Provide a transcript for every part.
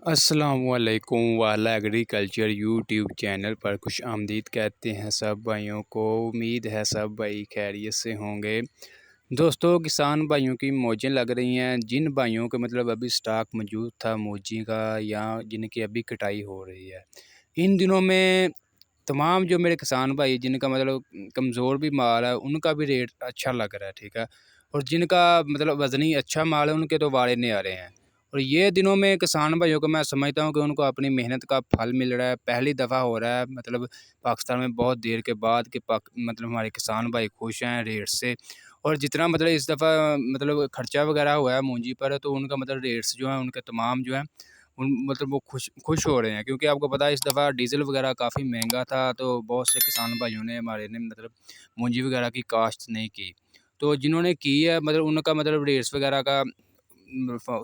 السلام علیکم والا ایگریکلچر یوٹیوب چینل پر خوش آمدید کہتے ہیں سب بھائیوں کو۔ امید ہے سب بھائی خیریت سے ہوں گے۔ دوستو، کسان بھائیوں کی موجیں لگ رہی ہیں، جن بھائیوں کے ابھی سٹاک موجود تھا موجی کا، یا جن کی ابھی کٹائی ہو رہی ہے، ان دنوں میں تمام جو میرے کسان بھائی جن کا کمزور بھی مال ہے، ان کا بھی ریٹ اچھا لگ رہا ہے، ٹھیک ہے، اور جن کا وزنی اچھا مال ہے، ان کے تو وارے نہیں آ رہے ہیں۔ اور یہ دنوں میں کسان بھائیوں کو میں سمجھتا ہوں کہ ان کو اپنی محنت کا پھل مل رہا ہے، پہلی دفعہ ہو رہا ہے پاکستان میں بہت دیر کے بعد کہ ہمارے کسان بھائی خوش ہیں ریٹ سے۔ اور جتنا اس دفعہ خرچہ وغیرہ ہوا ہے مونجی پر، تو ان کا ریٹس جو ہیں ان کے تمام جو ہیں وہ خوش ہو رہے ہیں، کیونکہ آپ کو پتہ ہے اس دفعہ ڈیزل وغیرہ کافی مہنگا تھا، تو بہت سے کسان بھائیوں نے ہمارے نے مونجی وغیرہ کی کاشت نہیں کی، تو جنہوں نے کی ہے ان کا ریٹس وغیرہ کا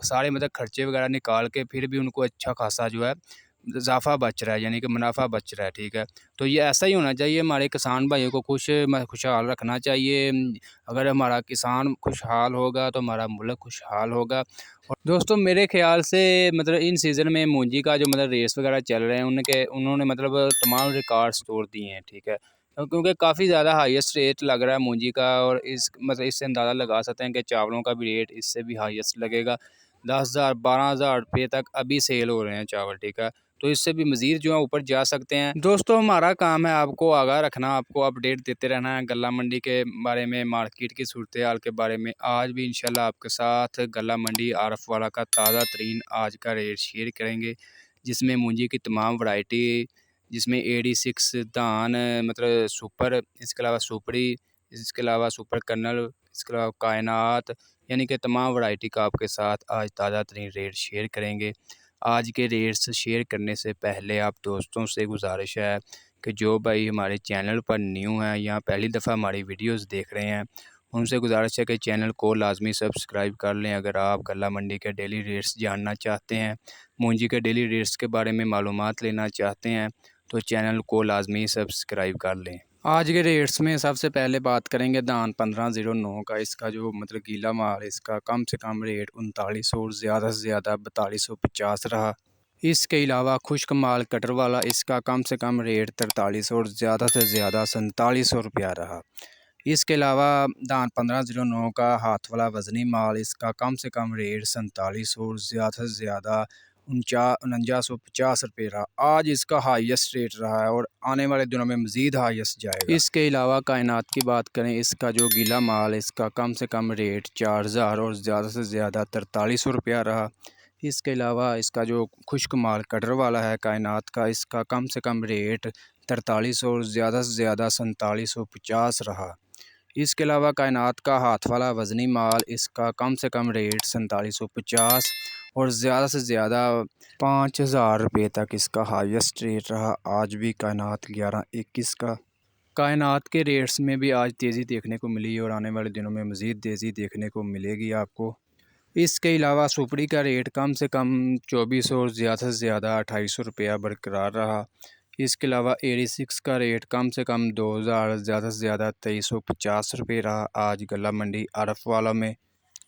سارے خرچے وغیرہ نکال کے پھر بھی ان کو اچھا خاصا جو ہے اضافہ بچ رہا ہے، یعنی کہ منافع بچ رہا ہے، ٹھیک ہے۔ تو یہ ایسا ہی ہونا چاہیے، ہمارے کسان بھائیوں کو خوشحال رکھنا چاہیے۔ اگر ہمارا کسان خوشحال ہوگا تو ہمارا ملک خوشحال ہوگا۔ اور دوستو، میرے خیال سے ان سیزن میں مونجی کا جو ریس وغیرہ چل رہے ہیں انہوں نے تمام ریکارڈز توڑ دیے ہیں، ٹھیک ہے، کیونکہ کافی زیادہ ہائیسٹ ریٹ لگ رہا ہے مونجی کا، اور اس سے اندازہ لگا سکتے ہیں کہ چاولوں کا بھی ریٹ اس سے بھی ہائیسٹ لگے گا۔ 10,000 12,000 روپے تک ابھی سیل ہو رہے ہیں چاول، ٹھیک ہے، تو اس سے بھی مزید جو ہے اوپر جا سکتے ہیں۔ دوستو، ہمارا کام ہے آپ کو آگاہ رکھنا، آپ کو اپڈیٹ دیتے رہنا ہے غلہ منڈی کے بارے میں، مارکیٹ کی صورتحال کے بارے میں۔ آج بھی انشاءاللہ آپ کے ساتھ غلہ منڈی عارف والا کا تازہ ترین آج کا ریٹ شیئر کریں گے، جس میں مونجی کی تمام ورائٹی، جس میں AD6 دھان سپر، اس کے علاوہ سپری، اس کے علاوہ سپر کرنل، اس کے علاوہ کائنات، یعنی کہ تمام ورائٹی کا آپ کے ساتھ آج تازہ ترین ریٹ شیئر کریں گے۔ آج کے ریٹس شیئر کرنے سے پہلے آپ دوستوں سے گزارش ہے کہ جو بھائی ہمارے چینل پر نیو ہیں یا پہلی دفعہ ہماری ویڈیوز دیکھ رہے ہیں، ان سے گزارش ہے کہ چینل کو لازمی سبسکرائب کر لیں۔ اگر آپ غلہ منڈی کے ڈیلی ریٹس جاننا چاہتے ہیں، مونجی کے ڈیلی ریٹس کے بارے میں معلومات لینا چاہتے ہیں، تو چینل کو لازمی سبسکرائب کر لیں۔ آج کے ریٹس میں سب سے پہلے بات کریں گے دھان 1509 کا۔ اس کا جو گیلا مال، اس کا کم سے کم ریٹ 3900 اور زیادہ سے زیادہ 4250 رہا۔ اس کے علاوہ خشک مال کٹر والا، اس کا کم سے کم ریٹ 4300 اور زیادہ سے زیادہ 4700 روپیہ رہا۔ اس کے علاوہ دھان 1509 کا ہاتھ والا وزنی مال، اس کا کم سے کم ریٹ 4700 اور زیادہ سے زیادہ 4950 روپے رہا۔ آج اس کا ہائیسٹ ریٹ رہا ہے اور آنے والے دنوں میں مزید ہائیسٹ جائے گا۔ اس کے علاوہ کائنات کی بات کریں، اس کا جو گیلا مال، اس کا کم سے کم ریٹ 4000 اور زیادہ سے زیادہ 4300 روپیہ رہا۔ اس کے علاوہ اس کا جو خشک مال کٹر والا ہے کائنات کا، اس کا کم سے کم ریٹ 4300 اور زیادہ سے زیادہ 4750 رہا۔ اس کے علاوہ کائنات کا ہاتھ والا وزنی مال، اس کا کم سے کم ریٹ 4750 اور زیادہ سے زیادہ 5000 روپے تک اس کا ہائیسٹ ریٹ رہا۔ آج بھی کائنات 1121 کا۔ کائنات کے ریٹس میں بھی آج تیزی دیکھنے کو ملی اور آنے والے دنوں میں مزید تیزی دیکھنے کو ملے گی آپ کو۔ اس کے علاوہ سپری کا ریٹ کم سے کم 2400 اور زیادہ سے زیادہ 2800 روپیہ برقرار رہا۔ اس کے علاوہ AD6 کا ریٹ کم سے کم 2000، زیادہ سے زیادہ 2350 روپے رہا آج غلہ منڈی عارف والا میں۔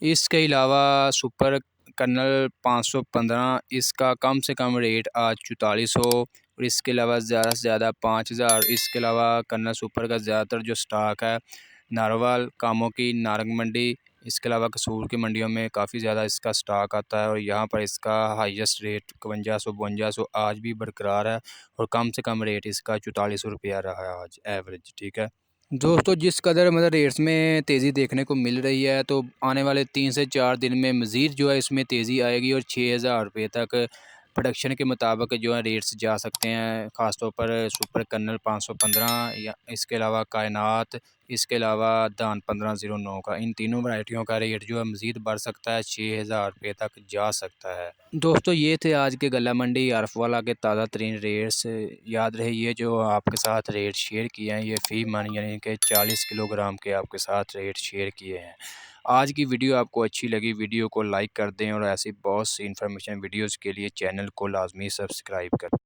اس کے علاوہ سپر کرنل 515، اس کا کم سے کم ریٹ آج 4400 اور اس کے علاوہ زیادہ سے زیادہ 5000۔ اس کے علاوہ کرنل سپر کا زیادہ تر جو سٹاک ہے ناروال، کاموں کی، نارنگ منڈی، اس کے علاوہ قصور کی منڈیوں میں کافی زیادہ اس کا سٹاک آتا ہے، اور یہاں پر اس کا ہائیسٹ ریٹ 5100 5200 آج بھی برقرار ہے، اور کم سے کم ریٹ اس کا 4400 روپیہ رہا ہے آج ایوریج، ٹھیک ہے دوستو۔ جس قدر ریٹس میں تیزی دیکھنے کو مل رہی ہے، تو آنے والے 3 سے 4 دن میں مزید جو ہے اس میں تیزی آئے گی، اور 6000 روپے تک پروڈکشن کے مطابق جو ہے ریٹس جا سکتے ہیں، خاص طور پر سپر کرنل 515 یا اس کے علاوہ کائنات، اس کے علاوہ دھان 1509 کا۔ ان تینوں ورائٹیوں کا ریٹ جو ہے مزید بڑھ سکتا ہے، 6000 روپے تک جا سکتا ہے۔ دوستو، یہ تھے آج کے غلہ منڈی عارف والا کے تازہ ترین ریٹس۔ یاد رہے، یہ جو آپ کے ساتھ ریٹ شیئر کیے ہیں، یہ فی من یعنی کہ 40 کلو گرام کے آپ کے ساتھ ریٹ شیئر کیے ہیں۔ آج کی ویڈیو آپ کو اچھی لگی، ویڈیو کو لائک کر دیں، اور ایسی بہت سی انفارمیشن ویڈیوز کے لیے چینل کو لازمی سبسکرائب کر دیں۔